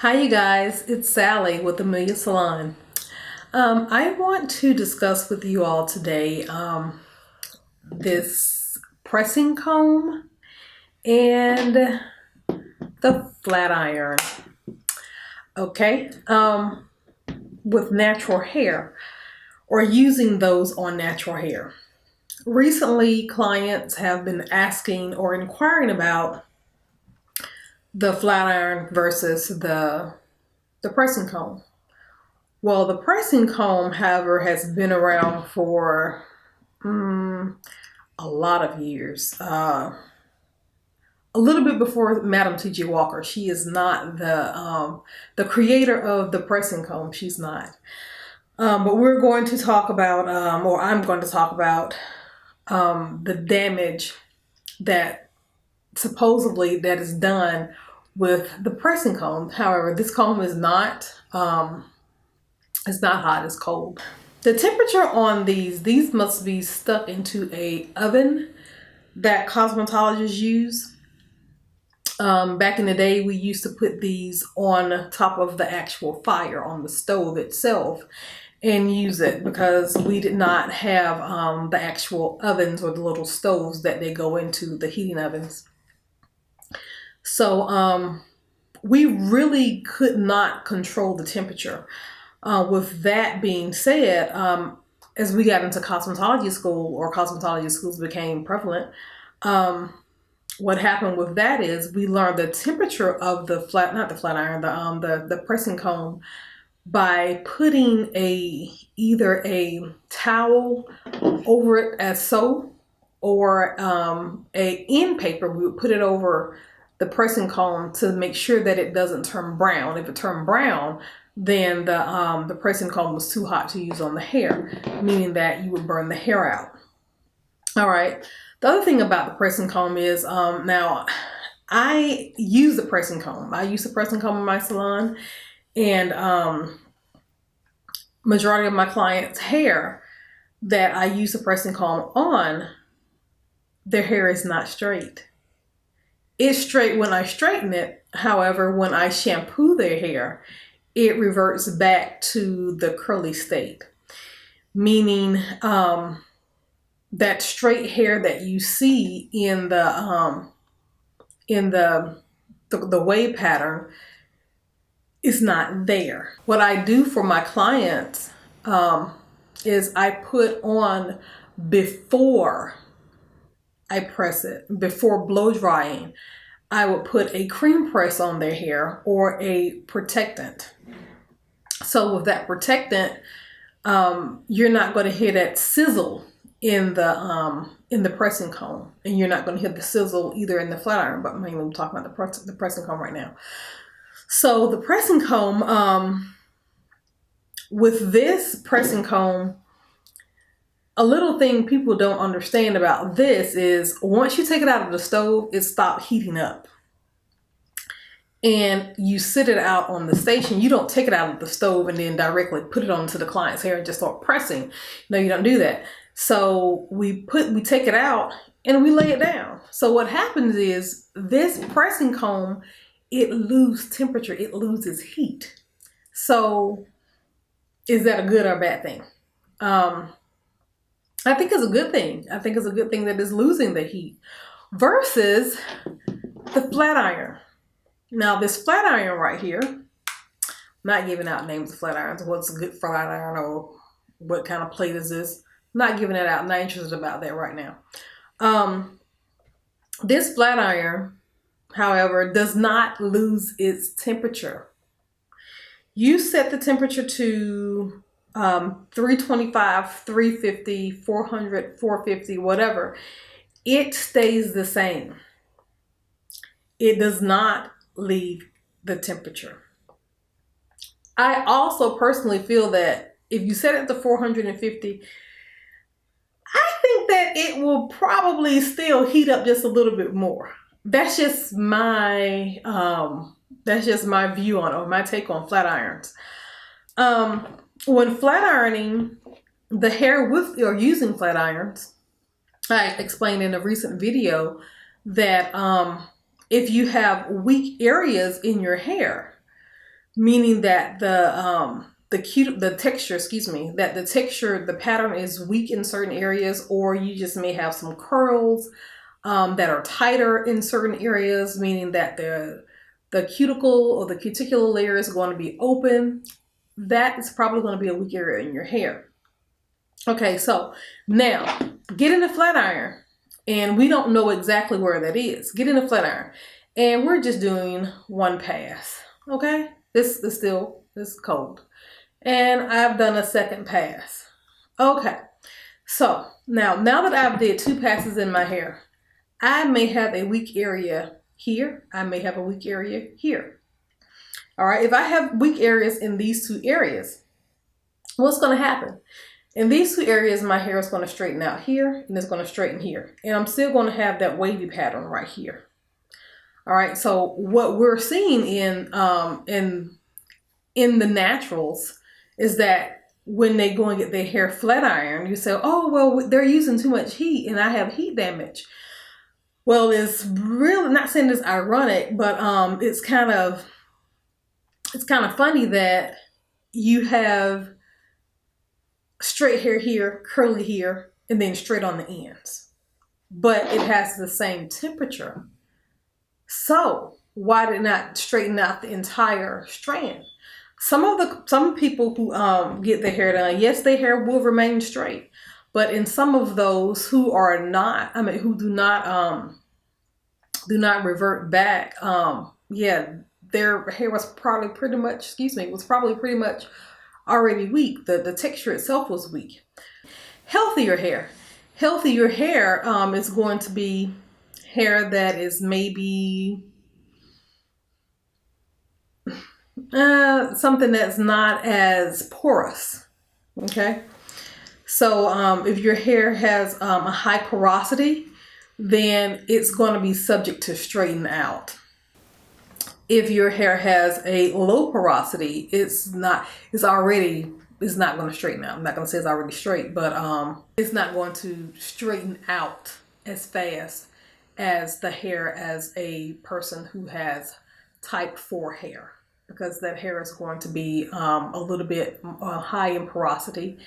Hi, you guys. It's Sally with Amelia Salon. I want to discuss with you all today this pressing comb and the flat iron. Okay, with natural hair or using those on natural hair. Recently, clients have been asking or inquiring about the flat iron versus the pressing comb. Well, the pressing comb, however, has been around for a lot of years. A little bit before Madam T.J. Walker. She is not the creator of the pressing comb. She's not. But we're going to talk about, or I'm going to talk about, the damage that supposedly that is done with the pressing comb. However, this comb is not. It's not hot, it's cold. The temperature on these must be stuck into a oven that cosmetologists use. Back in the day, we used to put these on top of the actual fire on the stove itself and use it because we did not have the actual ovens or the little stoves that they go into, the heating ovens. So we really could not control the temperature. With that being said, as we got into cosmetology school or cosmetology schools became prevalent, what happened with that is we learned the temperature of the not the flat iron, the pressing comb by putting either a towel over it as so, or a end paper. We would put it over the pressing comb to make sure that it doesn't turn brown. If it turned brown, then the pressing comb was too hot to use on the hair, meaning that you would burn the hair out. All right. The other thing about the pressing comb is now I use the pressing comb. I use the pressing comb in my salon, and majority of my clients' hair that I use the pressing comb on, their hair is not straight. It's straight when I straighten it. However, when I shampoo their hair, it reverts back to the curly state, meaning that straight hair that you see in the wave pattern is not there. What I do for my clients is I put on, before I press it, before blow drying, I would put a cream press on their hair or a protectant. So with that protectant, you're not going to hear that sizzle in the pressing comb, and you're not going to hear the sizzle either in the flat iron. But mainly I'm talking about the pressing comb right now. So the pressing comb, with this pressing comb, a little thing people don't understand about this is once you take it out of the stove, it stops heating up. And you sit it out on the station. You don't take it out of the stove and then directly put it onto the client's hair and just start pressing. No, you don't do that. So we take it out and we lay it down. So what happens is this pressing comb, it loses temperature, it loses heat. So is that a good or bad thing? I think it's a good thing. I think it's a good thing that it's losing the heat versus the flat iron. Now this flat iron right here, I'm not giving out names of flat irons, what's a good flat iron or what kind of plate is this. I'm not giving it out. I'm not interested about that right now. This flat iron, however, does not lose its temperature. You set the temperature to 325, 350, 400, 450, whatever. It stays the same. It does not leave the temperature. I also personally feel that if you set it to 450, I think that it will probably still heat up just a little bit more. That's just my view on it, or my take on flat irons. When flat ironing the hair with or using flat irons, I explained in a recent video that if you have weak areas in your hair, meaning that the texture, that the texture, the pattern is weak in certain areas, or you just may have some curls that are tighter in certain areas, meaning that the cuticle or the cuticular layer is going to be open. That is probably going to be a weak area in your hair. Okay, so now get in a flat iron, and we don't know exactly where that is. Get in a flat iron, and we're just doing one pass. Okay, this is still cold, and I've done a second pass. Okay, so now that I've did 2 passes in my hair, I may have a weak area here. I may have a weak area here. All right, if I have weak areas in these 2 areas, what's going to happen? In these 2 areas, my hair is going to straighten out here, and it's going to straighten here. And I'm still going to have that wavy pattern right here. All right, so what we're seeing in the naturals is that when they go and get their hair flat iron, you say, oh, well, they're using too much heat and I have heat damage. Well, it's really, not saying it's ironic, but it's kind of funny that you have straight hair here, curly here, and then straight on the ends. But it has the same temperature. So why did it not straighten out the entire strand? Some people who get their hair done, yes, their hair will remain straight. But in some of those who are not, who do not revert back, yeah, their hair was probably pretty much already weak. The texture itself was weak. Healthier hair is going to be hair that is maybe something that's not as porous. Okay, so if your hair has a high porosity, then it's going to be subject to straighten out. If your hair has a low porosity, it's not going to straighten out. I'm not going to say it's already straight, but it's not going to straighten out as fast as the hair as a person who has type 4 hair, because that hair is going to be a little bit high in porosity,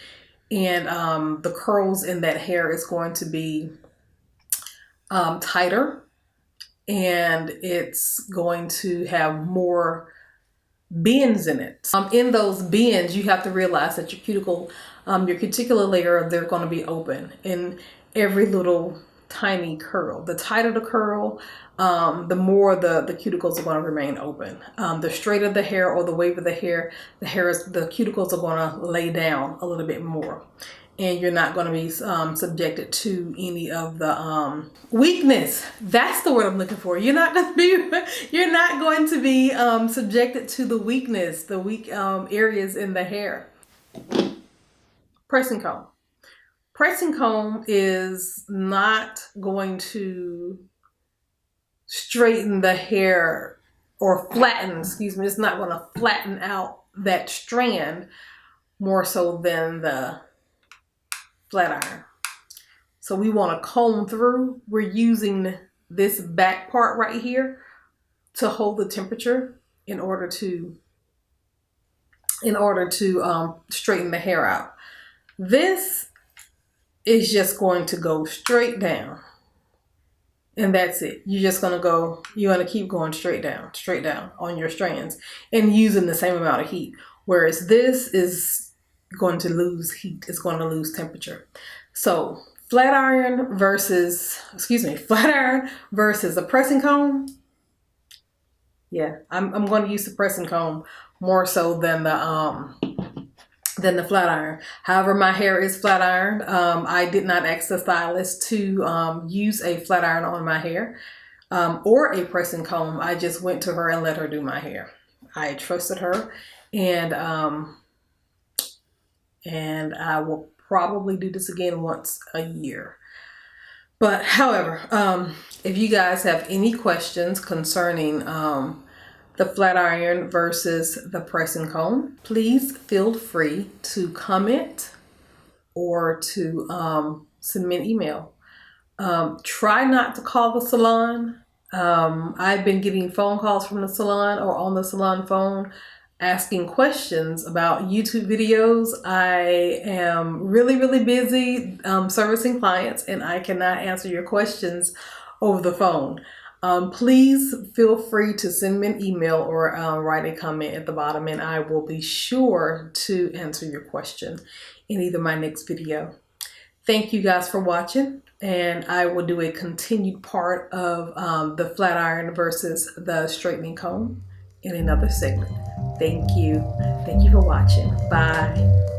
and the curls in that hair is going to be tighter, and it's going to have more bends in it. In those bends, you have to realize that your cuticular layer, they're going to be open in every little tiny curl. The tighter the curl, the more the cuticles are going to remain open. The straighter the hair or the wave of the hair, the cuticles are going to lay down a little bit more. And you're not going to be subjected to any of the weakness. That's the word I'm looking for. You're not going to be subjected to the weakness, the weak areas in the hair. Pressing comb. Pressing comb is not going to straighten the hair or flatten. It's not going to flatten out that strand more so than the flat iron. So we want to comb through. We're using this back part right here to hold the temperature in order to straighten the hair out. This is just going to go straight down, and that's it. You're going to keep going straight down on your strands and using the same amount of heat. Whereas this is going to lose heat, it's going to lose temperature. So flat iron versus a pressing comb. Yeah, I'm going to use the pressing comb more so than the flat iron. However, my hair is flat ironed. I did not ask the stylist to use a flat iron on my hair or a pressing comb. I just went to her and let her do my hair. I trusted her, and I will probably do this again once a year. But however, if you guys have any questions concerning the flat iron versus the pressing comb, please feel free to comment or to send me an email. Try not to call the salon. I've been getting phone calls from the salon or on the salon phone. asking questions about YouTube videos. I am really, really busy servicing clients, and I cannot answer your questions over the phone. Please feel free to send me an email or write a comment at the bottom, and I will be sure to answer your question in either my next video. Thank you guys for watching, and I will do a continued part of the flat iron versus the straightening comb in another segment. Thank you. Thank you for watching. Bye.